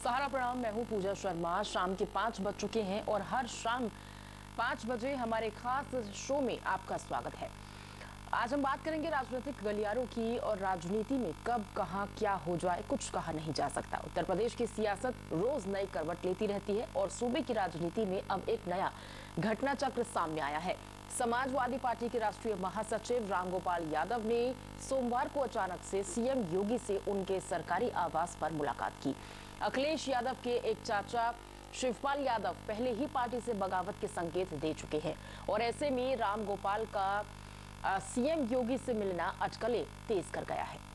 सहारा प्रणाम। मैं हूं पूजा शर्मा। शाम के 5 बज चुके हैं और हर शाम 5 बजे हमारे खास शो में आपका स्वागत है। आज हम बात करेंगे राजनीतिक गलियारों की और राजनीति में कब कहां क्या हो जाए कुछ कहा नहीं जा सकता। उत्तर प्रदेश की सियासत रोज नई करवट लेती रहती है और सूबे की राजनीति में अब एक नया घटना चक्र सामने आया है। समाजवादी पार्टी के राष्ट्रीय महासचिव रामगोपाल यादव ने सोमवार को अचानक से सीएम योगी से उनके सरकारी आवास पर मुलाकात की। अखिलेश यादव के एक चाचा शिवपाल यादव पहले ही पार्टी से बगावत के संकेत दे चुके हैं और ऐसे में रामगोपाल का सीएम योगी से मिलना अटकलें तेज कर गया है।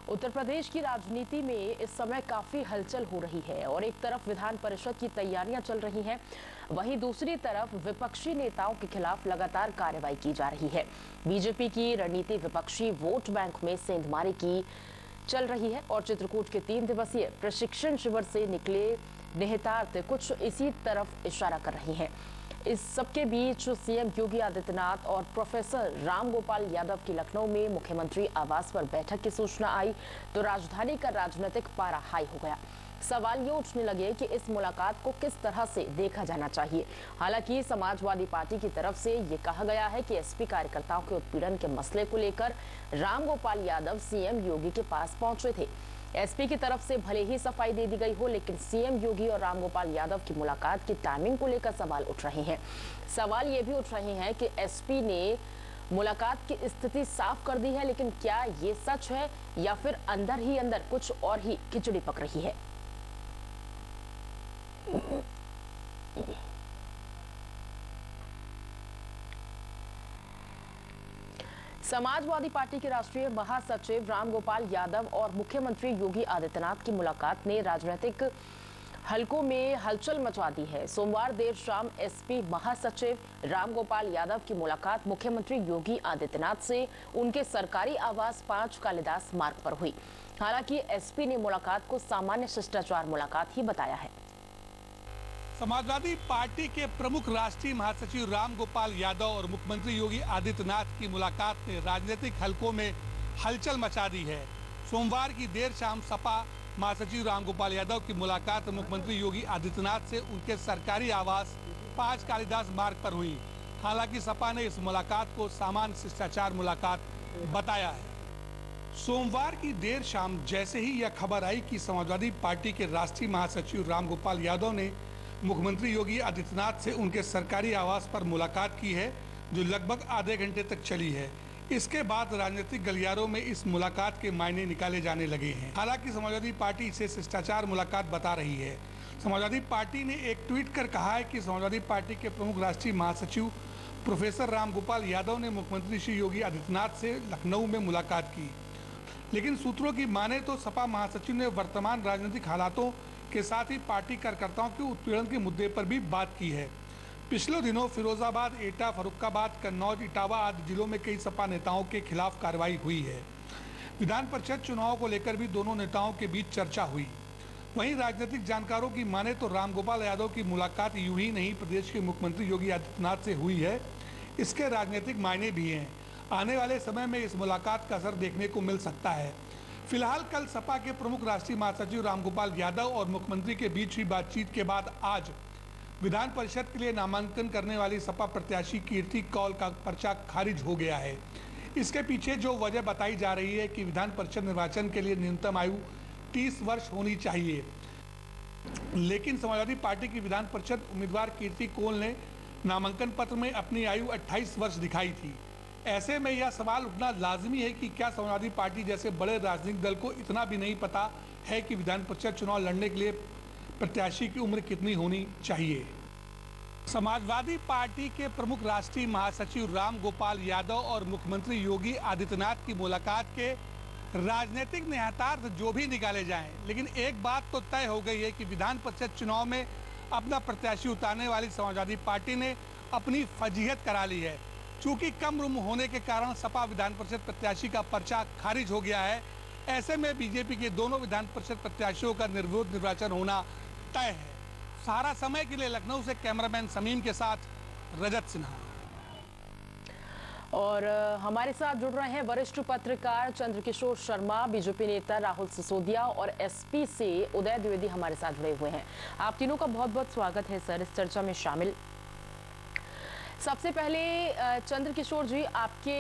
उत्तर प्रदेश की राजनीति में इस समय काफी हलचल हो रही है और एक तरफ विधान परिषद की तैयारियां चल रही हैं, वहीं दूसरी तरफ विपक्षी नेताओं के खिलाफ लगातार कार्रवाई की जा रही है। बीजेपी की रणनीति विपक्षी वोट बैंक में सेंधमारी की चल रही है और चित्रकूट के 3 दिवसीय प्रशिक्षण शिविर से निकले निहितार्थ कुछ इसी तरफ इशारा कर रही हैं। इस सबके बीच सीएम योगी आदित्यनाथ और प्रोफेसर रामगोपाल यादव की लखनऊ में मुख्यमंत्री आवास पर बैठक की सूचना आई तो राजधानी का राजनीतिक पारा हाई हो गया। सवाल ये उठने लगे कि इस मुलाकात को किस तरह से देखा जाना चाहिए। हालांकि समाजवादी पार्टी की तरफ से ये कहा गया है कि एसपी कार्यकर्ताओं के उत्पीड़न के मसले को लेकर रामगोपाल यादव सीएम योगी के पास पहुंचे थे। एसपी की तरफ से भले ही सफाई दे दी गई हो, लेकिन सीएम योगी और रामगोपाल यादव की मुलाकात की टाइमिंग को लेकर सवाल उठ रहे हैं। सवाल ये भी उठ रहे हैं कि एसपी ने मुलाकात की स्थिति साफ कर दी है, लेकिन क्या ये सच है या फिर अंदर ही अंदर कुछ और ही खिचड़ी पक रही है। समाजवादी पार्टी के राष्ट्रीय महासचिव रामगोपाल यादव और मुख्यमंत्री योगी आदित्यनाथ की मुलाकात ने राजनीतिक हलकों में हलचल मचा दी है। सोमवार देर शाम एसपी महासचिव रामगोपाल यादव की मुलाकात मुख्यमंत्री योगी आदित्यनाथ से उनके सरकारी आवास 5 कालिदास मार्ग पर हुई। हालांकि एसपी ने मुलाकात को सामान्य शिष्टाचार मुलाकात ही बताया है। समाजवादी पार्टी के प्रमुख राष्ट्रीय महासचिव रामगोपाल यादव और मुख्यमंत्री योगी आदित्यनाथ की मुलाकात ने राजनीतिक हलकों में हलचल मचा दी है। सोमवार की देर शाम सपा महासचिव रामगोपाल यादव की मुलाकात मुख्यमंत्री योगी आदित्यनाथ से उनके सरकारी आवास 5 कालिदास मार्ग पर हुई। हालांकि सपा ने इस मुलाकात को सामान्य शिष्टाचार मुलाकात बताया है। सोमवार की देर शाम जैसे ही यह खबर आई कि समाजवादी पार्टी के राष्ट्रीय महासचिव रामगोपाल यादव ने मुख्यमंत्री योगी आदित्यनाथ से उनके सरकारी आवास पर मुलाकात की है, जो लगभग आधे घंटे तक चली है। इसके बाद राजनीतिक गलियारों में इस मुलाकात के मायने निकाले जाने लगे हैं। हालांकि समाजवादी पार्टी इसे शिष्टाचार मुलाकात बता रही है। समाजवादी पार्टी ने एक ट्वीट कर कहा है कि समाजवादी पार्टी के प्रमुख राष्ट्रीय महासचिव प्रोफेसर रामगोपाल यादव ने मुख्यमंत्री श्री योगी आदित्यनाथ से लखनऊ में मुलाकात की, लेकिन सूत्रों की माने तो सपा महासचिव ने वर्तमान राजनीतिक हालातों के साथ ही पार्टी कार्यकर्ताओं के उत्पीड़न के मुद्दे पर भी बात की है। पिछले दिनों फिरोजाबाद, एटा, फर्रुखाबाद, कन्नौज, इटावा आदि जिलों में कई सपा नेताओं के खिलाफ कार्रवाई हुई है। विधान परिषद चुनाव को लेकर भी दोनों नेताओं के बीच चर्चा हुई। वहीं राजनीतिक जानकारों की माने तो रामगोपाल यादव की मुलाकात यूं ही नहीं प्रदेश के मुख्यमंत्री योगी आदित्यनाथ से हुई है, इसके राजनीतिक मायने भी हैं। आने वाले समय में इस मुलाकात का असर देखने को मिल सकता है। फिलहाल कल सपा के प्रमुख राष्ट्रीय महासचिव रामगोपाल यादव और मुख्यमंत्री के बीच हुई बातचीत के बाद आज विधान परिषद के लिए नामांकन करने वाली सपा प्रत्याशी कीर्ति कौल का पर्चा खारिज हो गया है। इसके पीछे जो वजह बताई जा रही है कि विधान परिषद निर्वाचन के लिए न्यूनतम आयु 30 वर्ष होनी चाहिए, लेकिन समाजवादी पार्टी की विधान परिषद उम्मीदवार कीर्ति कौल ने नामांकन पत्र में अपनी आयु 28 वर्ष दिखाई थी। ऐसे में यह सवाल उठना लाजमी है कि क्या समाजवादी पार्टी जैसे बड़े राजनीतिक दल को इतना भी नहीं पता है कि विधान परिषद चुनाव लड़ने के लिए प्रत्याशी की उम्र कितनी होनी चाहिए। समाजवादी पार्टी के प्रमुख राष्ट्रीय महासचिव रामगोपाल यादव और मुख्यमंत्री योगी आदित्यनाथ की मुलाकात के राजनीतिक निहितार्थ जो भी निकाले जाएं, लेकिन एक बात तो तय हो गई है कि विधान परिषद चुनाव में अपना प्रत्याशी उतारने वाली समाजवादी पार्टी ने अपनी फजीहत करा ली है। चूंकि कम उम्र होने के कारण सपा विधान परिषद प्रत्याशी का पर्चा खारिज हो गया है, ऐसे में बीजेपी के दोनों विधान परिषद प्रत्याशियों का निर्विरोध निर्वाचन होना तय है। सहारा समय के लिए लखनऊ से कैमरामैन समीम के साथ रजत सिन्हा। और हमारे साथ जुड़ रहे हैं वरिष्ठ पत्रकार चंद्रकिशोर शर्मा, बीजेपी नेता राहुल सिसोदिया और एसपी से उदय द्विवेदी हमारे साथ जुड़े हुए हैं। आप तीनों का बहुत बहुत स्वागत है सर इस चर्चा में शामिल। सबसे पहले चंद्रकिशोर जी, आपके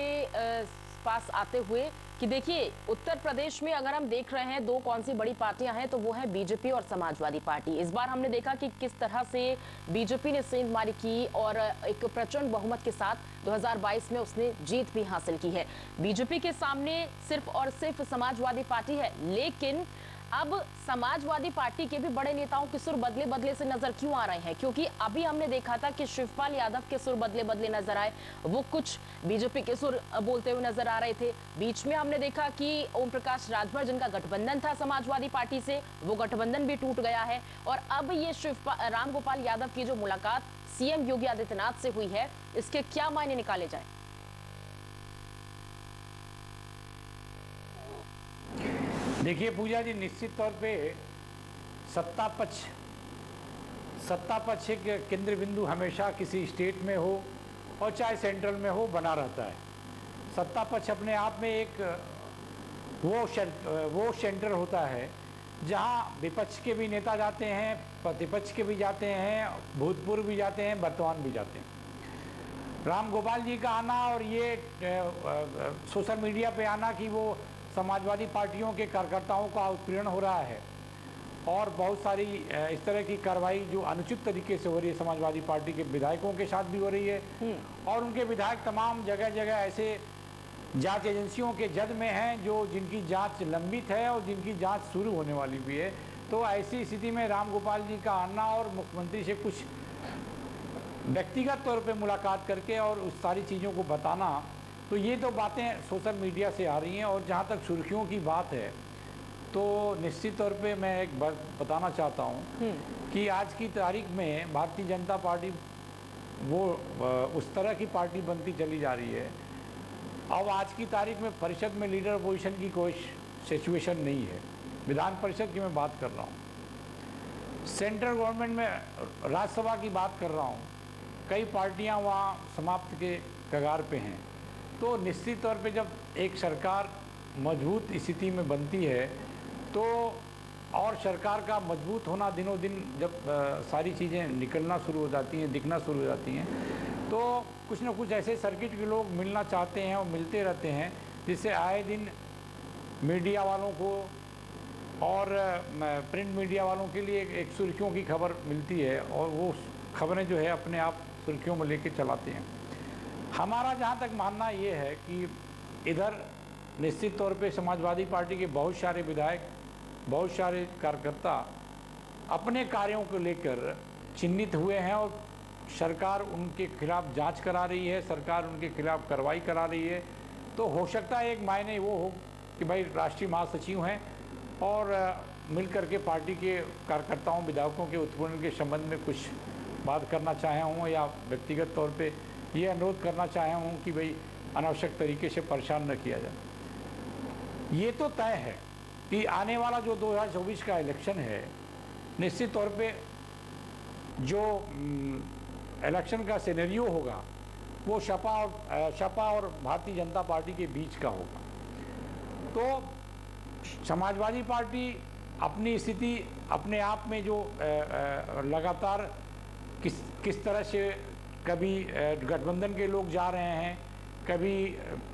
पास आते हुए कि देखिए, उत्तर प्रदेश में अगर हम देख रहे हैं दो कौन सी बड़ी पार्टियां हैं तो वो है बीजेपी और समाजवादी पार्टी। इस बार हमने देखा कि किस तरह से बीजेपी ने सेंधमारी की और एक प्रचंड बहुमत के साथ 2022 में उसने जीत भी हासिल की है। बीजेपी के सामने सिर्फ और सिर्फ समाजवादी पार्टी है, लेकिन अब समाजवादी पार्टी के भी बड़े नेताओं के सुर बदले बदले से नजर क्यों आ रहे हैं? क्योंकि अभी हमने देखा था कि शिवपाल यादव के सुर बदले बदले नजर आए, वो कुछ बीजेपी के सुर बोलते हुए नजर आ रहे थे। बीच में हमने देखा कि ओम प्रकाश राजभर, जिनका गठबंधन था समाजवादी पार्टी से, वो गठबंधन भी टूट गया है। और अब ये राम गोपाल यादव की जो मुलाकात सीएम योगी आदित्यनाथ से हुई है, इसके क्या मायने निकाले जाए? देखिए पूजा जी, निश्चित तौर पे सत्ता पक्ष एक केंद्र बिंदु हमेशा किसी स्टेट में हो और चाहे सेंट्रल में हो बना रहता है। सत्ता पक्ष अपने आप में एक वो सेंटर होता है जहां विपक्ष के भी नेता जाते हैं, प्रतिपक्ष के भी जाते हैं, भूतपूर्व भी जाते हैं, वर्तमान भी जाते हैं। राम गोपाल जी का आना और ये सोशल मीडिया पे आना कि वो समाजवादी पार्टियों के कार्यकर्ताओं का उत्पीड़न हो रहा है और बहुत सारी इस तरह की कार्रवाई जो अनुचित तरीके से हो रही है समाजवादी पार्टी के विधायकों के साथ भी हो रही है और उनके विधायक तमाम जगह जगह ऐसे जांच एजेंसियों के जद में हैं जो जिनकी जांच लंबित है और जिनकी जांच शुरू होने वाली भी है। तो ऐसी स्थिति में राम गोपाल जी का आना और मुख्यमंत्री से कुछ व्यक्तिगत तौर पर मुलाकात करके और उस सारी चीज़ों को बताना, तो ये तो बातें सोशल मीडिया से आ रही हैं। और जहाँ तक सुर्खियों की बात है तो निश्चित तौर पे मैं एक बात बताना चाहता हूँ कि आज की तारीख में भारतीय जनता पार्टी वो उस तरह की पार्टी बनती चली जा रही है। अब आज की तारीख में परिषद में लीडर पोजीशन की कोई सिचुएशन नहीं है। विधान परिषद की मैं बात कर रहा हूँ, सेंट्रल गवर्नमेंट में राज्यसभा की बात कर रहा हूँ, कई पार्टियाँ वहाँ समाप्त के कगार पे हैं। तो निश्चित तौर पे जब एक सरकार मजबूत स्थिति में बनती है तो और सरकार का मजबूत होना दिनों दिन जब सारी चीज़ें निकलना शुरू हो जाती हैं, दिखना शुरू हो जाती हैं, तो कुछ न कुछ ऐसे सर्किट के लोग मिलना चाहते हैं और मिलते रहते हैं, जिससे आए दिन मीडिया वालों को और प्रिंट मीडिया वालों के लिए एक सुर्खियों की खबर मिलती है और वो खबरें जो है अपने आप सुर्खियों में लेके चलाते हैं। हमारा जहाँ तक मानना ये है कि इधर निश्चित तौर पे समाजवादी पार्टी के बहुत सारे विधायक, बहुत सारे कार्यकर्ता अपने कार्यों को लेकर चिन्हित हुए हैं और सरकार उनके खिलाफ जांच करा रही है, सरकार उनके खिलाफ कार्रवाई करा रही है। तो हो सकता है एक मायने वो हो कि भाई राष्ट्रीय महासचिव हैं और मिलकर के पार्टी के कार्यकर्ताओं, विधायकों के उत्पीड़न के संबंध में कुछ बात करना चाहे हों या व्यक्तिगत तौर पे ये अनुरोध करना चाहे हूँ कि भाई अनावश्यक तरीके से परेशान न किया जाए। ये तो तय है कि आने वाला जो 2024 का इलेक्शन है, निश्चित तौर पे जो इलेक्शन का सिनेरियो होगा वो सपा और भारतीय जनता पार्टी के बीच का होगा। तो समाजवादी पार्टी अपनी स्थिति अपने आप में जो लगातार किस तरह से कभी गठबंधन के लोग जा रहे हैं, कभी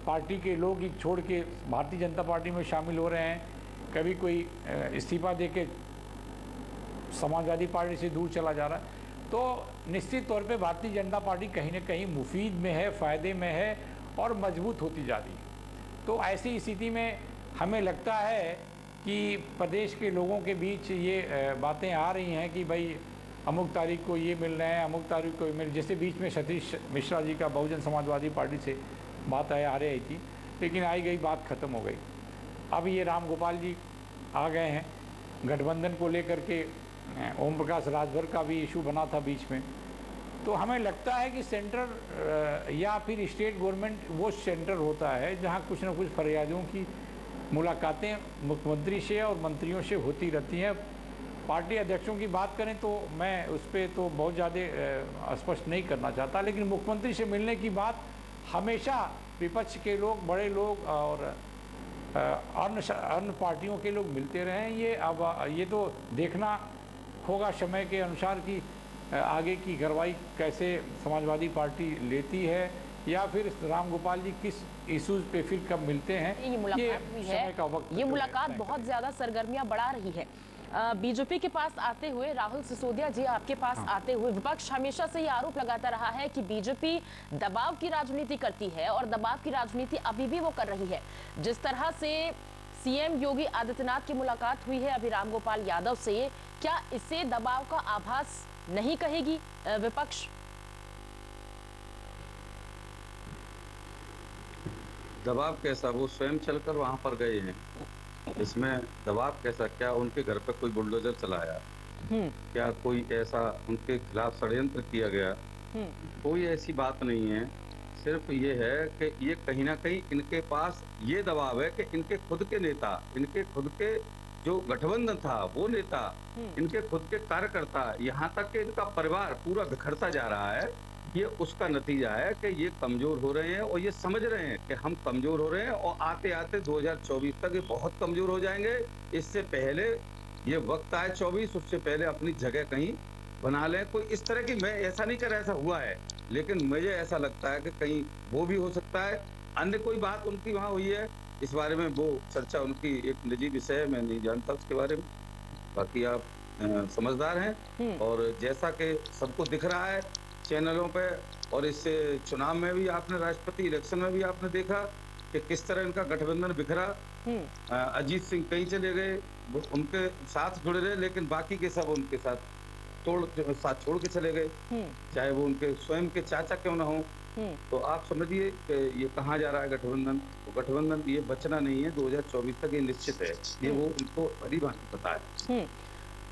पार्टी के लोग ही छोड़ के भारतीय जनता पार्टी में शामिल हो रहे हैं, कभी कोई इस्तीफा देके समाजवादी पार्टी से दूर चला जा रहा है। तो निश्चित तौर पे भारतीय जनता पार्टी कहीं ना कहीं मुफीद में है, फ़ायदे में है और मजबूत होती जा रही है। तो ऐसी स्थिति में हमें लगता है कि प्रदेश के लोगों के बीच ये बातें आ रही हैं कि भाई अमुक तारीख को ये मिल रहे हैं, अमुक तारीख को मिल, जैसे बीच में सतीश मिश्रा जी का बहुजन समाजवादी पार्टी से बात आ रही थी, लेकिन आई गई बात ख़त्म हो गई। अब ये राम गोपाल जी आ गए हैं, गठबंधन को लेकर के ओम प्रकाश राजभर का भी इशू बना था बीच में। तो हमें लगता है कि सेंट्रल या फिर स्टेट गवर्नमेंट वो सेंटर होता है जहाँ कुछ न कुछ फरियादियों की मुलाकातें मुख्यमंत्री से और मंत्रियों से होती रहती हैं पार्टी अध्यक्षों की बात करें तो मैं उस पर तो बहुत ज़्यादा स्पष्ट नहीं करना चाहता, लेकिन मुख्यमंत्री से मिलने की बात हमेशा विपक्ष के लोग, बड़े लोग और अन्य पार्टियों के लोग मिलते रहे हैं। ये तो देखना होगा समय के अनुसार कि आगे की कार्रवाई कैसे समाजवादी पार्टी लेती है, या फिर राम गोपाल जी किस इश्यूज पे फिर कब मिलते हैं। ये मुलाकात हुई है, ये मुलाकात बहुत ज्यादा सरगर्मियां बढ़ा रही है। बीजेपी के पास आते हुए राहुल सिसोदिया जी, आपके पास आते हुए विपक्ष हमेशा से ये आरोप लगाता रहा है कि बीजेपी दबाव की राजनीति करती है और दबाव की राजनीति अभी भी वो कर रही है। जिस तरह से सीएम योगी आदित्यनाथ की मुलाकात हुई है अभी राम गोपाल यादव से, क्या इससे दबाव का आभास नहीं कहेगी विपक्ष? दबाव कैसा, वो स्वयं चलकर वहां पर गए हैं, इसमें दबाव कैसा? क्या उनके घर पे कोई बुलडोजर चलाया? क्या कोई ऐसा उनके खिलाफ षड्यंत्र किया गया? कोई ऐसी बात नहीं है। सिर्फ ये है कि ये कहीं ना कहीं इनके पास ये दबाव है कि इनके खुद के नेता, इनके खुद के जो गठबंधन था वो नेता, इनके खुद के कार्यकर्ता, यहाँ तक कि इनका परिवार पूरा बिखरता जा रहा है। ये उसका नतीजा है कि ये कमजोर हो रहे हैं और ये समझ रहे हैं कि हम कमजोर हो रहे हैं और आते आते 2024 तक ये बहुत कमजोर हो जाएंगे। इससे पहले ये वक्त आए 24, उससे पहले अपनी जगह कहीं बना लें। कोई इस तरह की, मैं ऐसा नहीं कर रहा ऐसा हुआ है, लेकिन मुझे ऐसा लगता है कि कहीं वो भी हो सकता है। अन्य कोई बात उनकी वहाँ हुई है, इस बारे में वो चर्चा उनकी एक निजी विषय है, मैं नहीं जानता उसके बारे में। बाकी आप समझदार हैं और जैसा कि सबको दिख रहा है चैनलों पे, और इससे चुनाव में भी आपने, राष्ट्रपति इलेक्शन में भी आपने देखा कि किस तरह इनका गठबंधन बिखरा। अजीत सिंह कहीं चले गए, उनके साथ जुड़े रहे, लेकिन बाकी के सब उनके साथ छोड़ के चले गए, चाहे वो उनके स्वयं के चाचा क्यों ना हो। तो आप समझिए कि ये कहाँ जा रहा है गठबंधन। तो गठबंधन ये बचना नहीं है, 2024 तक ये निश्चित है, ये वो उनको भली भांति पता है।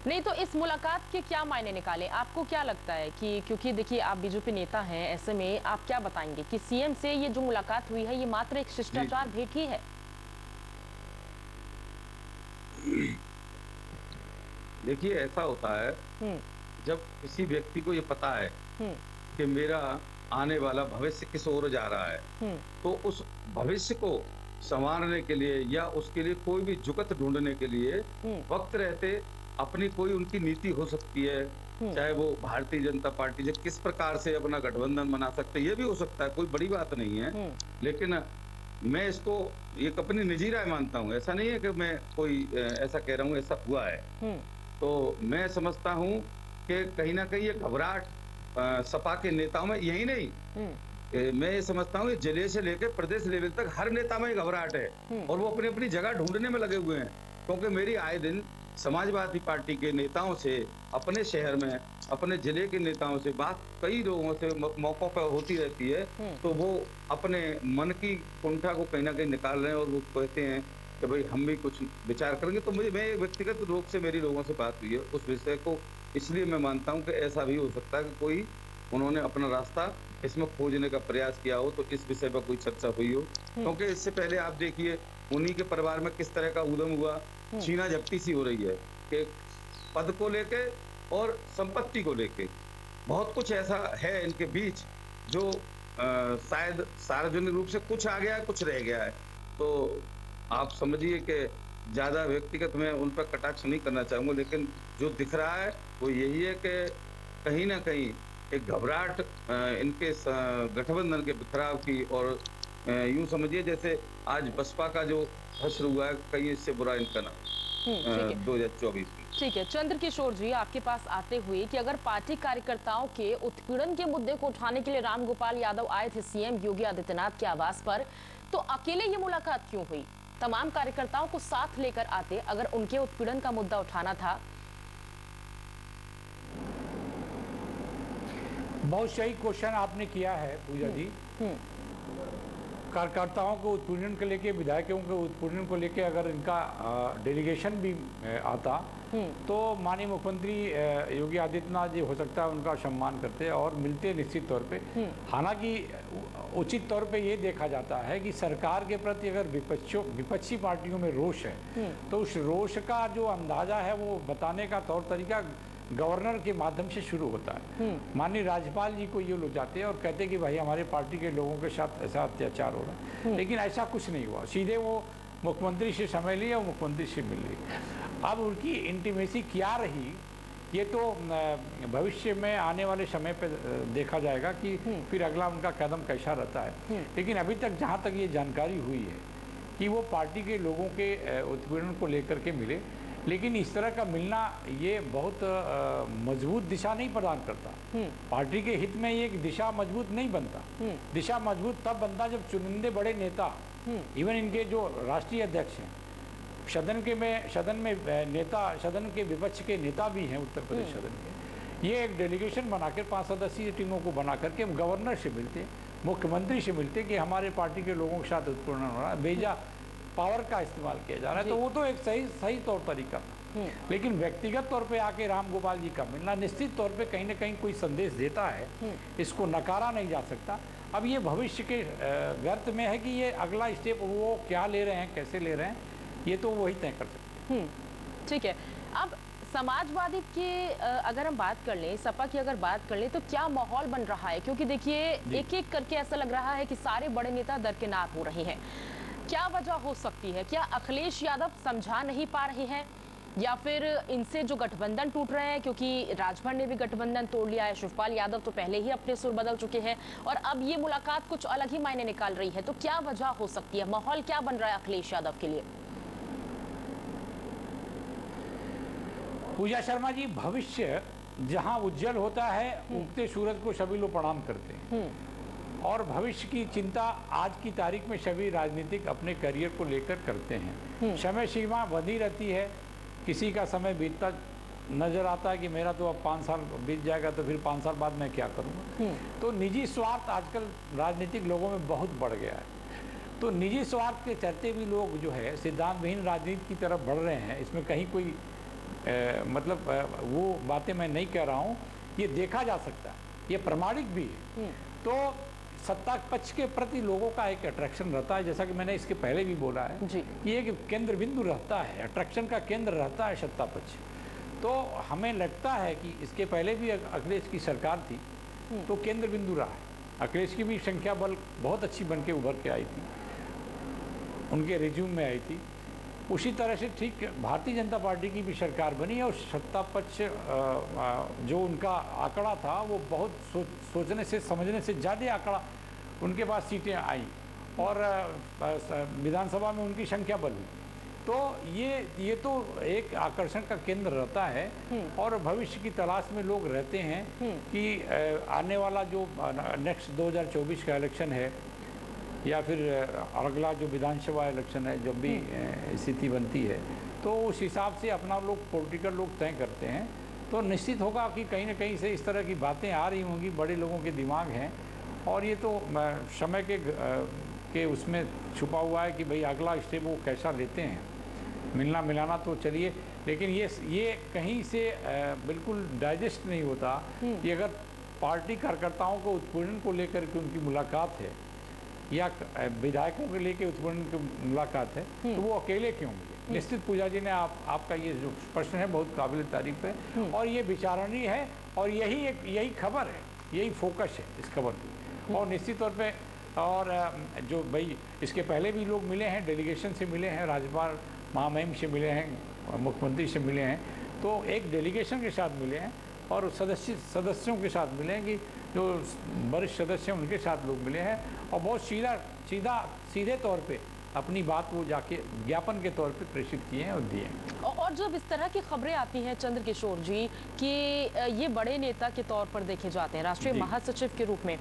नहीं तो इस मुलाकात के क्या मायने निकाले? आपको क्या लगता है कि, क्योंकि देखिए आप बीजेपी नेता हैं, ऐसे में आप क्या बताएंगे कि सीएम से ये जो मुलाकात हुई है ये मात्र एक शिष्टाचार भेंट ही है? देखिए ऐसा होता है जब किसी व्यक्ति को ये पता है कि मेरा आने वाला भविष्य किस ओर जा रहा है, तो उस भविष्य को संवारने के लिए या उसके लिए कोई भी जुगत ढूंढने के लिए वक्त रहते अपनी कोई उनकी नीति हो सकती है। चाहे वो भारतीय जनता पार्टी जो किस प्रकार से अपना गठबंधन बना सकते, ये भी हो सकता है, कोई बड़ी बात नहीं है। लेकिन मैं इसको एक अपनी निजी राय मानता हूँ, ऐसा नहीं है कि मैं कोई ऐसा कह रहा हूँ ऐसा हुआ है। तो मैं समझता हूँ कि कहीं ना कहीं ये घबराहट सपा के नेताओं में, यही नहीं, मैं ये समझता हूँ जिले से लेकर प्रदेश लेवल तक हर नेता में घबराहट है और वो अपनी अपनी जगह ढूंढने में लगे हुए हैं। क्योंकि मेरी आए दिन समाजवादी पार्टी के नेताओं से, अपने शहर में अपने जिले के नेताओं से बात कई लोगों से मौकों पर होती रहती है, तो वो अपने मन की कुंठा को कहीं ना कहीं निकाल रहे हैं और वो कहते हैं कि भाई हम भी कुछ विचार करेंगे। तो मैं व्यक्तिगत रूप से मेरी लोगों से बात हुई है उस विषय को, इसलिए मैं मानता हूँ कि ऐसा भी हो सकता है कि कोई उन्होंने अपना रास्ता इसमें खोजने का प्रयास किया हो, तो इस विषय पर कोई चर्चा हुई हो। क्योंकि इससे पहले आप देखिए उन्हीं के परिवार में किस तरह का उद्यम हुआ, छीना झपटी सी हो रही है कि पद को लेके और संपत्ति को लेके बहुत कुछ ऐसा है इनके बीच जो शायद सार्वजनिक रूप से कुछ आ गया है, कुछ रह गया है। तो आप समझिए कि ज्यादा व्यक्तिगत मैं उन पर कटाक्ष नहीं करना चाहूंगा, लेकिन जो दिख रहा है वो यही है कि कहीं ना कहीं एक घबराहट इनके गठबंधन के बिखराव की, और यूं समझिए जैसे आज बसपा का जो हश्र हुआ है, कहीं इससे बुरा इनका ना 2024 में। ठीक है, चंद्र किशोर जी आपके पास आते हुए कि अगर पार्टी कार्यकर्ताओं के उत्पीड़न के मुद्दे को उठाने के लिए राम गोपाल यादव आए थे सीएम योगी आदित्यनाथ के आवास पर, तो अकेले ये मुलाकात क्यों हुई? तमाम कार्यकर्ताओं को साथ लेकर आते अगर उनके उत्पीड़न का मुद्दा उठाना था। बहुत सही क्वेश्चन आपने किया है पूजा जी। कार्यकर्ताओं को उत्पीड़न को लेके, विधायकों के उत्पीड़न को लेके अगर इनका डेलीगेशन भी आता तो माननीय मुख्यमंत्री योगी आदित्यनाथ जी हो सकता है उनका सम्मान करते और मिलते निश्चित तौर पे। हालांकि उचित तौर पे ये देखा जाता है कि सरकार के प्रति अगर विपक्षी पार्टियों में रोष है तो उस रोष का जो अंदाजा है वो बताने का तौर तरीका गवर्नर के माध्यम से शुरू होता है। माननीय राज्यपाल जी को ये लोग जाते हैं और कहते हैं कि भाई हमारे पार्टी के लोगों के साथ ऐसा अत्याचार हो रहा है, लेकिन ऐसा कुछ नहीं हुआ। सीधे वो मुख्यमंत्री से समय लिया और मुख्यमंत्री से मिल ली। अब उनकी इंटीमेसी क्या रही ये तो भविष्य में आने वाले समय पे देखा जाएगा कि फिर अगला उनका कदम कैसा रहता है। लेकिन अभी तक जहाँ तक ये जानकारी हुई है कि वो पार्टी के लोगों के उत्पीड़न को लेकर के मिले, लेकिन इस तरह का मिलना ये बहुत मजबूत दिशा नहीं प्रदान करता। पार्टी के हित में ये एक दिशा मजबूत नहीं बनता। दिशा मजबूत तब बनता जब चुनिंदे बड़े नेता, इवन इनके जो राष्ट्रीय अध्यक्ष हैं, सदन में नेता, सदन के विपक्ष के नेता भी हैं उत्तर प्रदेश सदन के, ये एक डेलीगेशन बनाकर 5 सदस्यीय टीमों को बना करके गवर्नर से मिलते, मुख्यमंत्री से मिलते कि हमारे पार्टी के लोगों के साथ उत्पीड़न हो रहा है, बेजा पावर का इस्तेमाल किया जा रहा है। तो वो तो एक सही तौर तरीका था। लेकिन व्यक्तिगत तौर पे आके राम गोपाल जी का मिलना निश्चित तौर पे कहीं ना कहीं कोई संदेश देता है, इसको नकारा नहीं जा सकता। अब ये भविष्य के गर्त में है कि ये अगला स्टेप वो क्या ले रहे हैं, कैसे ले रहे हैं, ये तो वही तय कर सकते हैं। ठीक है। अब समाजवादी की अगर हम बात कर लें, सपा की अगर बात कर लें तो क्या माहौल बन रहा है? क्योंकि देखिए एक एक करके ऐसा लग रहा है कि सारे बड़े नेता दरकिनार हो रहे हैं। क्या वजह हो सकती है? क्या अखिलेश यादव समझा नहीं पा रहे हैं या फिर इनसे जो गठबंधन टूट रहे हैं, क्योंकि राजभर ने भी गठबंधन तोड़ लिया है, शिवपाल यादव तो पहले ही अपने सुर बदल चुके हैं और अब ये मुलाकात कुछ अलग ही मायने निकाल रही है। तो क्या वजह हो सकती है? माहौल क्या बन रहा है अखिलेश यादव के लिए? पूजा शर्मा जी, भविष्य जहां उज्जवल होता है उगते सूरज को सभी लोग प्रणाम करते हैं और भविष्य की चिंता आज की तारीख में सभी राजनीतिक अपने करियर को लेकर करते हैं। समय सीमा बंधी रहती है, किसी का समय बीतता नजर आता है कि मेरा तो अब 5 साल बीत जाएगा तो फिर 5 साल बाद मैं क्या करूँगा। तो निजी स्वार्थ आजकल राजनीतिक लोगों में बहुत बढ़ गया है। तो निजी स्वार्थ के चलते भी लोग जो है सिद्धांतविहीन राजनीति की तरफ बढ़ रहे हैं। इसमें कहीं कोई वो बातें मैं नहीं कह रहा हूँ, ये देखा जा सकता है, ये प्रमाणिक भी है। तो सत्ता पक्ष के प्रति लोगों का एक अट्रैक्शन रहता है, जैसा कि मैंने इसके पहले भी बोला है कि एक केंद्र बिंदु रहता है, अट्रैक्शन का केंद्र रहता है सत्ता पक्ष। तो हमें लगता है कि इसके पहले भी अखिलेश की सरकार थी तो केंद्र बिंदु रहा है। अखिलेश की भी संख्या बल बहुत अच्छी बन के उभर के आई थी, उनके रिज्यूम में आई थी। उसी तरह से ठीक भारतीय जनता पार्टी की भी सरकार बनी और सत्ता पक्ष जो उनका आंकड़ा था वो बहुत सोचने से समझने से ज़्यादा आंकड़ा उनके पास सीटें आई और विधानसभा में उनकी संख्या बढ़ी। तो ये तो एक आकर्षण का केंद्र रहता है और भविष्य की तलाश में लोग रहते हैं कि आने वाला जो नेक्स्ट 2024 का इलेक्शन है या फिर अगला जो विधानसभा इलेक्शन है, जब भी स्थिति बनती है तो उस हिसाब से अपना लोग पॉलिटिकल लोग तय करते हैं। तो निश्चित होगा कि कहीं ना कहीं से इस तरह की बातें आ रही होंगी, बड़े लोगों के दिमाग हैं और ये तो समय के उसमें छुपा हुआ है कि भाई अगला स्टेप वो कैसा लेते हैं। मिलना मिलाना तो चलिए, लेकिन ये कहीं से बिल्कुल डाइजेस्ट नहीं होता कि अगर पार्टी कार्यकर्ताओं को उत्पीड़न को लेकर के उनकी मुलाकात है या विधायकों के लेके उत्पीड़न की मुलाकात है तो वो अकेले क्यों मिले। निश्चित पूजा जी ने आपका ये जो प्रश्न है बहुत काबिल तारीफ है और ये विचारणीय है और यही खबर है, यही फोकस है इस खबर की। और निश्चित तौर पे और जो भाई इसके पहले भी लोग मिले हैं, डेलीगेशन से मिले हैं, राज्यपाल महामहिम से मिले हैं, मुख्यमंत्री से मिले हैं, तो एक डेलीगेशन के साथ मिले हैं और सदस्यों के साथ मिले हैं कि जो वरिष्ठ सदस्य हैं उनके साथ लोग मिले हैं और बहुत सीधे तौर पे अपनी बात वो जाके ज्ञापन के तौर पे प्रेषित किए हैं और दिए हैं। और जब इस तरह की खबरें आती हैं चंद्रकिशोर जी कि ये बड़े नेता के तौर पर देखे जाते हैं, राष्ट्रीय महासचिव के रूप में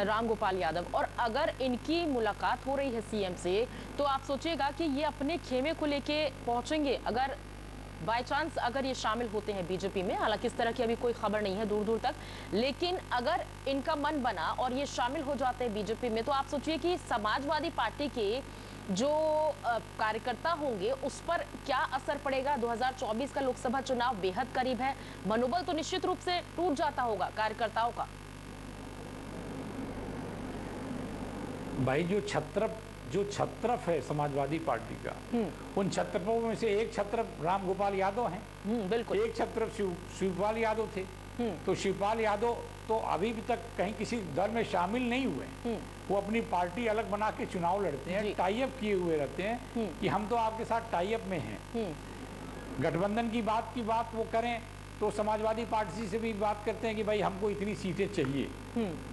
राम गोपाल यादव, और अगर इनकी मुलाकात हो रही है सीएम से तो आप सोचिएगा कि ये अपने खेमे को लेके पहुंचेंगे। अगर बाय चांस अगर ये शामिल होते हैं बीजेपी में, हालांकि इस तरह की अभी कोई खबर नहीं है दूर दूर तक, लेकिन अगर इनका मन बना और ये शामिल हो जाते हैं बीजेपी में, तो आप सोचिए कि समाजवादी पार्टी के जो कार्यकर्ता होंगे उस पर क्या असर पड़ेगा। 2024 का लोकसभा चुनाव बेहद करीब है, मनोबल तो निश्चित रूप से टूट जाता होगा कार्यकर्ताओं का। भाई जो छत्रप है समाजवादी पार्टी का, उन छत्रपों में से एक छत्रप राम गोपाल यादव हैं। बिल्कुल। एक छत्रप शिवपाल यादव थे। तो शिवपाल यादव तो अभी भी तक कहीं किसी दल में शामिल नहीं हुए। वो अपनी पार्टी अलग बना के चुनाव लड़ते हैं, टाई अप किए हुए रहते हैं कि हम तो आपके साथ टाई अप में हैं। गठबंधन की बात वो करें तो समाजवादी पार्टी से भी बात करते हैं कि भाई हमको इतनी सीटें चाहिए,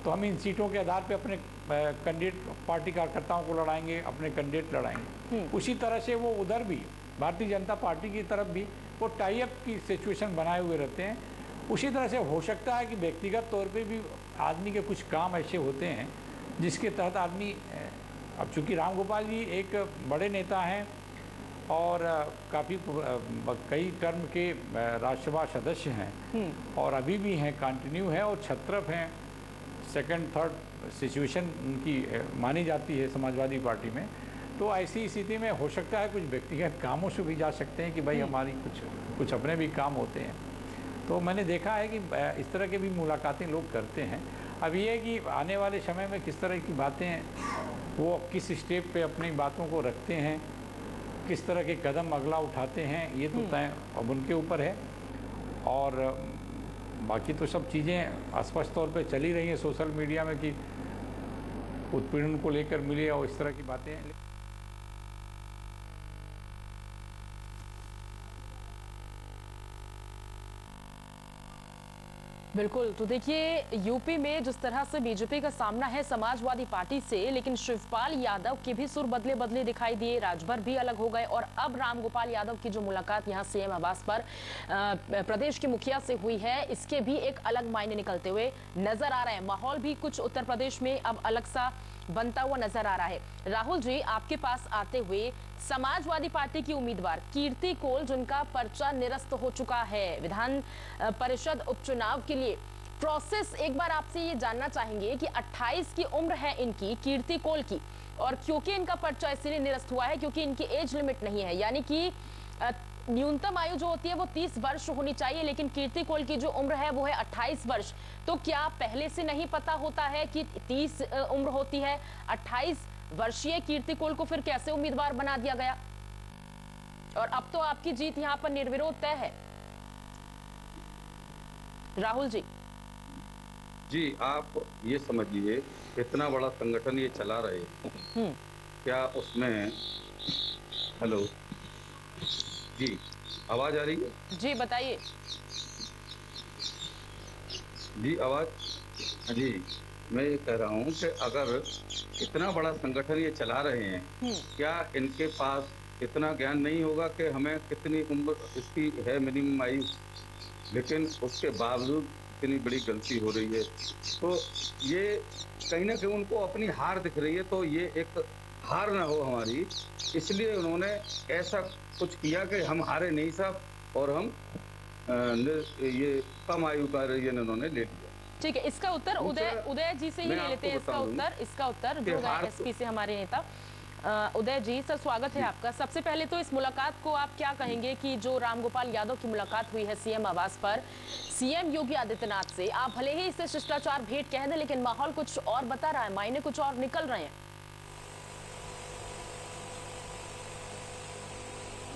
तो हम इन सीटों के आधार पे अपने कैंडिडेट पार्टी कार्यकर्ताओं को लड़ाएंगे, अपने कैंडिडेट लड़ाएंगे। उसी तरह से वो उधर भी भारतीय जनता पार्टी की तरफ भी वो टाई अप की सिचुएशन बनाए हुए रहते हैं। उसी तरह से हो सकता है कि व्यक्तिगत तौर पे भी आदमी के कुछ काम ऐसे होते हैं जिसके तहत आदमी, अब चूंकि राम गोपाल जी एक बड़े नेता हैं और काफ़ी कई टर्म के राज्यसभा सदस्य हैं और अभी भी हैं, कंटिन्यू है और छत्रप हैं, सेकंड थर्ड सिचुएशन उनकी मानी जाती है समाजवादी पार्टी में। तो ऐसी स्थिति में हो सकता है कुछ व्यक्तिगत कामों से भी जा सकते हैं कि भाई हमारी कुछ अपने भी काम होते हैं। तो मैंने देखा है कि इस तरह के भी मुलाकातें लोग करते हैं। अब ये है कि आने वाले समय में किस तरह की बातें वो किस स्टेप पे अपनी बातों को रखते हैं, किस तरह के कदम अगला उठाते हैं, ये तो तय अब उनके ऊपर है। और बाकी तो सब चीज़ें स्पष्ट तौर पे चली रही हैं सोशल मीडिया में कि उत्पीड़न को लेकर मिले और इस तरह की बातें। बिल्कुल, तो देखिए यूपी में जिस तरह से बीजेपी का सामना है समाजवादी पार्टी से, लेकिन शिवपाल यादव के भी सुर बदले बदले दिखाई दिए, राजभर भी अलग हो गए और अब राम गोपाल यादव की जो मुलाकात यहां सीएम आवास पर प्रदेश के मुखिया से हुई है, इसके भी एक अलग मायने निकलते हुए नजर आ रहे हैं। माहौल भी कुछ उत्तर प्रदेश में अब अलग सा बनता हुआ नजर आ रहा है। राहुल जी, आपके पास आते हुए समाजवादी पार्टी की उम्मीदवार कीर्ति कोल, जिनका पर्चा निरस्त हो चुका है विधान परिषद उपचुनाव के लिए, प्रोसेस एक बार आपसे ये जानना चाहेंगे कि 28 की उम्र है इनकी, कीर्ति कोल की, और क्योंकि इनका पर्चा इसलिए निरस्त हुआ है क्योंकि इनकी एज लिमिट नहीं है, यानी कि न्यूनतम आयु जो होती है वो 30 वर्ष होनी चाहिए, लेकिन कीर्ति कोल की जो उम्र है वो है 28 वर्ष। तो क्या पहले से नहीं पता होता है कि 30 उम्र होती है? 28 वर्षीय कीर्ति कोल को फिर कैसे उम्मीदवार बना दिया गया? और अब तो आपकी जीत यहाँ पर निर्विरोध तय है। राहुल जी। जी, आप ये समझिए इतना बड़ा संगठन ये चला रहे, क्या उसमें, हेलो जी, आवाज आ रही है? जी बताइए। जी आवाज, जी मैं ये कह रहा हूँ कि अगर इतना बड़ा संगठन ये चला रहे हैं, क्या इनके पास इतना ज्ञान नहीं होगा कि हमें कितनी उम्र इसकी है मिनिमम आयु, लेकिन उसके बावजूद इतनी बड़ी गलती हो रही है। तो ये कहीं ना कहीं उनको अपनी हार दिख रही है, तो ये एक हार ना हो हमारी, इसलिए उन्होंने ऐसा कुछ किया कि हम हारे नहीं साहब, और हम ये कम आयु का रीजन उन्होंने ले लिया। ठीक है, इसका उत्तर उदय जी से ही ले लेते हैं। इसका उत्तर जो है एसपी से हमारे नेता उदय जी। सर, स्वागत है आपका। सबसे पहले तो इस मुलाकात को आप क्या कहेंगे कि जो रामगोपाल यादव की मुलाकात हुई है सीएम आवास पर सीएम योगी आदित्यनाथ से, आप भले ही इसे शिष्टाचार भेंट कह दें, लेकिन माहौल कुछ और बता रहा है, मायने कुछ और निकल रहे हैं।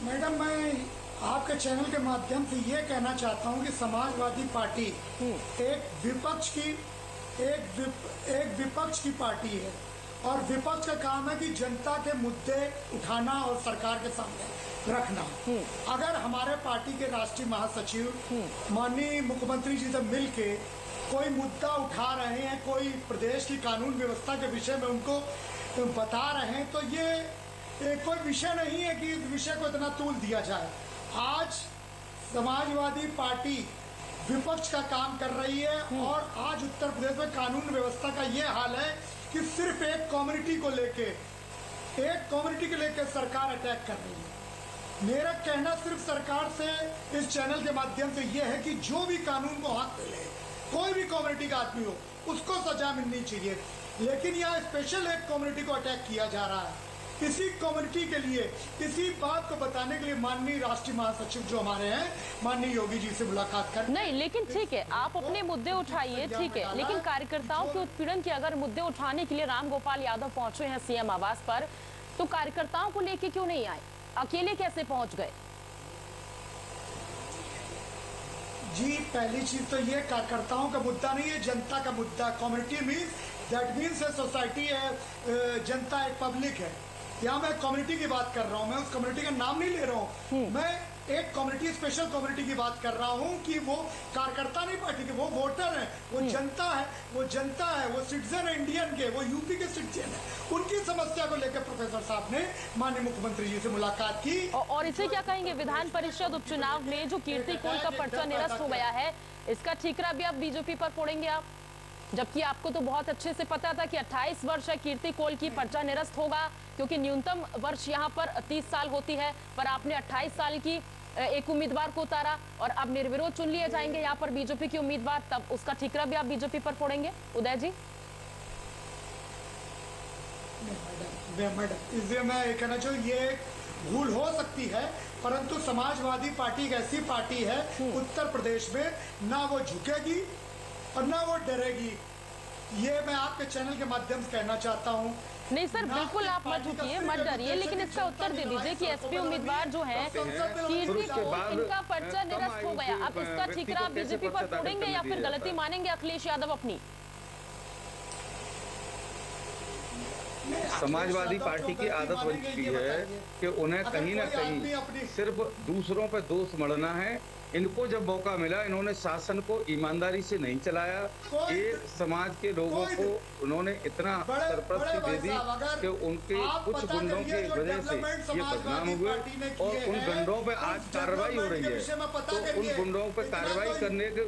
मैडम, मैं आपके चैनल के माध्यम से ये कहना चाहता हूँ कि समाजवादी पार्टी एक विपक्ष की पार्टी है, और विपक्ष का काम है कि जनता के मुद्दे उठाना और सरकार के सामने रखना। अगर हमारे पार्टी के राष्ट्रीय महासचिव माननीय मुख्यमंत्री जी से मिलके कोई मुद्दा उठा रहे हैं, कोई प्रदेश की कानून व्यवस्था के विषय में उनको बता रहे हैं, तो ये कोई विषय नहीं है कि इस विषय को इतना तूल दिया जाए। आज समाजवादी पार्टी विपक्ष का काम कर रही है, और आज उत्तर प्रदेश में कानून व्यवस्था का ये हाल है कि सिर्फ एक कम्युनिटी को लेके सरकार अटैक कर रही है। मेरा कहना सिर्फ सरकार से इस चैनल के माध्यम से यह है कि जो भी कानून को हाथ में ले, कोई भी कम्युनिटी का आदमी हो, उसको सजा मिलनी चाहिए। लेकिन यहाँ स्पेशल एक कम्युनिटी को अटैक किया जा रहा है। इसी कम्युनिटी के लिए, इसी बात को बताने के लिए माननीय राष्ट्रीय महासचिव जो हमारे हैं, माननीय योगी जी से मुलाकात कर। नहीं, लेकिन ठीक है, आप अपने मुद्दे उठाइए, ठीक है, लेकिन कार्यकर्ताओं के उत्पीड़न के अगर मुद्दे उठाने के लिए राम गोपाल यादव पहुंचे हैं सीएम आवास पर, तो कार्यकर्ताओं को लेके क्यों नहीं आए? अकेले कैसे पहुंच गए? जी, पहली चीज तो ये कार्यकर्ताओं का मुद्दा नहीं है, जनता का मुद्दा। कम्युनिटी मीन्स है सोसाइटी है, जनता एक पब्लिक है। यहाँ मैं कम्युनिटी की बात कर रहा हूँ, मैं उस कम्युनिटी का नाम नहीं ले रहा हूँ, मैं एक कम्युनिटी, स्पेशल कम्युनिटी की बात कर रहा हूँ कि वो कार्यकर्ता नहीं पार्टी के, वो वोटर है, वो जनता है, वो जनता है, वो सिटीजन है इंडियन के, वो यूपी के सिटीजन है। उनकी समस्या को लेकर प्रोफेसर साहब ने माननीय मुख्यमंत्री जी से मुलाकात की। और इसे क्या कहेंगे, विधान परिषद उपचुनाव में जो कीर्ति कोल का पर्चा निरस्त हो गया है, इसका ठीकरा भी आप बीजेपी पर फोड़ेंगे आप? जबकि आपको तो बहुत अच्छे से पता था कि 28 वर्ष है कीर्ति कोल की, पर्चा निरस्त होगा, क्योंकि न्यूनतम वर्ष यहाँ पर 30 साल होती है, पर आपने 28 साल की एक उम्मीदवार को उतारा और अब निर्विरोध चुन लिए जाएंगे यहाँ पर बीजेपी के उम्मीदवार, तब उसका ठीकरा भी आप बीजेपी पर फोड़ेंगे? उदय जी, मैडम, इसलिए मैं ये कहना चाहूँ, ये भूल हो सकती है, परंतु समाजवादी पार्टी एक ऐसी पार्टी है उत्तर प्रदेश में, ना वो झुकेगी और ना वो डरेगी। ये मैं आपके चैनल के माध्यम से कहना चाहता हूँ। नहीं सर, बिल्कुल आप मत झुकिए, मत डरिए, लेकिन इसका उत्तर दे दीजिए कि एसपी उम्मीदवार जो है कीर्ति कोल, इनका पर्चा निरस्त हो गया, अब इसका ठीकरा बीजेपी पर फोड़ेंगे या फिर गलती मानेंगे अखिलेश यादव अपनी? समाजवादी पार्टी की आदत बन चुकी है कि उन्हें कहीं ना कहीं सिर्फ दूसरों पर दोष मढ़ना है। इनको जब मौका मिला, इन्होंने शासन को ईमानदारी से नहीं चलाया। ये समाज के लोगों को उन्होंने इतना सरपरस्ती दे दी कि उनके कुछ गुंडों की वजह से ये बदनाम हुए और उन गुंडों पे आज कार्रवाई हो रही है। तो उन गुंडों पे कार्रवाई करने के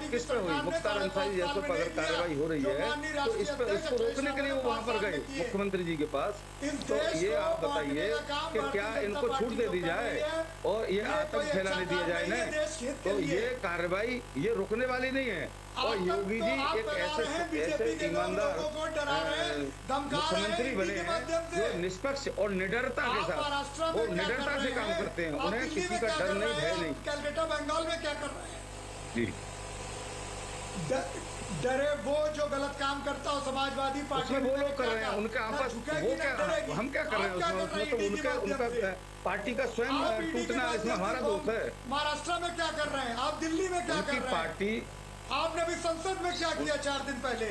किस पे हुई? मुख्तार अंसारी जैसे पर अगर कार्रवाई हो रही है तो इस पर, इसको रोकने के लिए वो वहां पर गए मुख्यमंत्री जी के पास। तो ये आप बताइए कि क्या इनको छूट दे दी जाए और ये आतंक फैलाने दिया जाए ना? तो ये कार्रवाई ये रुकने वाली नहीं है। और योगी जी एक ऐसे ईमानदार मुख्यमंत्री बने हैं जो निष्पक्ष और निडरता के साथ और निडरता से काम करते हैं। उन्हें किसी का डर नहीं, भय नहीं। कलकत्ता बंगाल में क्या कर रहे हैं जी, डरे वो जो गलत काम करता हो समाजवादी पार्टी में, वो लोग कर रहे हैं, उनके आपस वो क्या, हम क्या कर रहे हैं उसमें? तो उनका पार्टी का स्वयं टूटना, इसमें हमारा दोष है। महाराष्ट्र में क्या कर रहे हैं आप? दिल्ली में क्या कर रहे हैं? पार्टी आपने भी संसद में क्या किया 4 दिन पहले?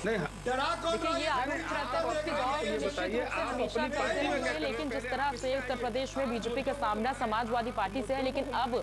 नहीं, देखिए ये आरोप रहता है वक्त के दौर में निश्चित रूप से हमेशा करते होंगे, लेकिन जिस तरह से उत्तर प्रदेश में बीजेपी का सामना समाजवादी पार्टी से है, लेकिन अब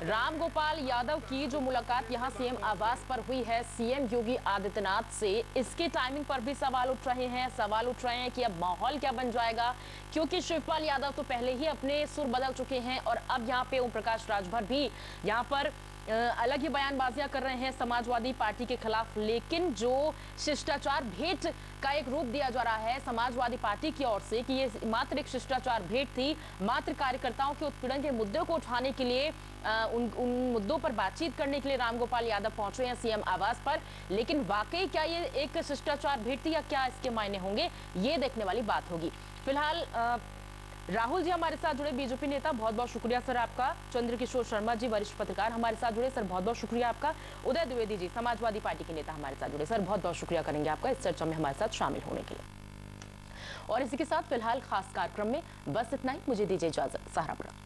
राम गोपाल यादव की जो मुलाकात यहां सीएम आवास पर हुई है सीएम योगी आदित्यनाथ से, इसके टाइमिंग पर भी सवाल उठ रहे हैं कि अब माहौल क्या बन जाएगा, क्योंकि शिवपाल यादव तो पहले ही अपने सुर बदल चुके हैं और अब यहाँ पे ओम प्रकाश राजभर भी यहाँ पर अलग ही बयानबाजियां कर रहे हैं समाजवादी पार्टी के खिलाफ। लेकिन जो शिष्टाचार भेंट का एक रूप दिया जा रहा है समाजवादी पार्टी की ओर से कि ये मात्र एक शिष्टाचार भेंट थी, मात्र कार्यकर्ताओं के उत्पीड़न के मुद्दे को उठाने के लिए उन मुद्दों पर बातचीत करने के लिए राम गोपाल यादव पहुंचे हैं सीएम आवास पर, लेकिन वाकई क्या ये एक शिष्टाचार भेंट थी या क्या इसके मायने होंगे, ये देखने वाली बात होगी। फिलहाल राहुल जी हमारे साथ जुड़े, बीजेपी नेता, बहुत बहुत शुक्रिया सर आपका। चंद्रकिशोर शर्मा जी वरिष्ठ पत्रकार हमारे साथ जुड़े, सर बहुत बहुत शुक्रिया आपका। उदय द्विवेदी जी समाजवादी पार्टी के नेता हमारे साथ जुड़े, सर बहुत बहुत शुक्रिया करेंगे आपका इस चर्चा में हमारे साथ शामिल होने के लिए। और इसी के साथ फिलहाल खास कार्यक्रम में बस इतना ही, मुझे दीजिए इजाजत। सहारा बड़ा।